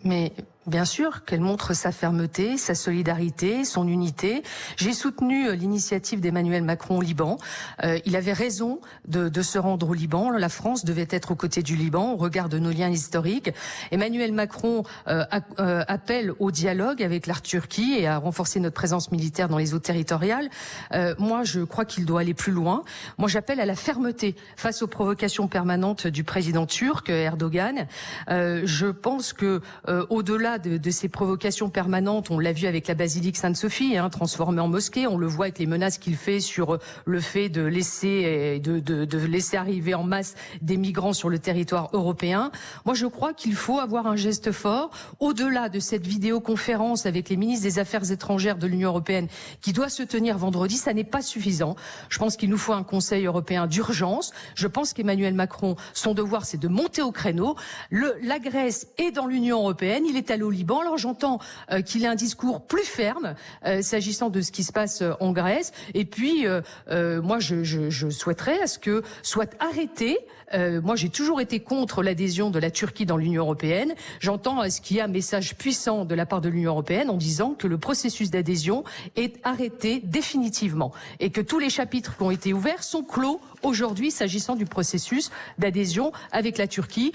Mais bien sûr qu'elle montre sa fermeté, sa solidarité, son unité. J'ai soutenu l'initiative d'Emmanuel Macron au Liban. Il avait raison de se rendre au Liban. La France devait être aux côtés du Liban au regard de nos liens historiques. Emmanuel Macron appelle au dialogue avec la Turquie et à renforcer notre présence militaire dans les eaux territoriales. Moi, je crois qu'il doit aller plus loin. Moi, j'appelle à la fermeté face aux provocations permanentes du président turc Erdogan. Je pense que au-delà de ces provocations permanentes, on l'a vu avec la basilique Sainte-Sophie, transformée en mosquée, on le voit avec les menaces qu'il fait sur le fait de laisser arriver en masse des migrants sur le territoire européen. Moi, je crois qu'il faut avoir un geste fort, au-delà de cette vidéoconférence avec les ministres des Affaires étrangères de l'Union européenne qui doit se tenir vendredi. Ça n'est pas suffisant. Je pense qu'il nous faut un Conseil européen d'urgence. Je pense qu'Emmanuel Macron, son devoir, c'est de monter au créneau. La Grèce est dans l'Union européenne, il est allé au Liban. Alors j'entends qu'il ait un discours plus ferme s'agissant de ce qui se passe en Grèce. Et puis moi je souhaiterais à ce que soit arrêté. Moi j'ai toujours été contre l'adhésion de la Turquie dans l'Union européenne. J'entends à ce qu'il y a un message puissant de la part de l'Union européenne en disant que le processus d'adhésion est arrêté définitivement et que tous les chapitres qui ont été ouverts sont clos aujourd'hui s'agissant du processus d'adhésion avec la Turquie.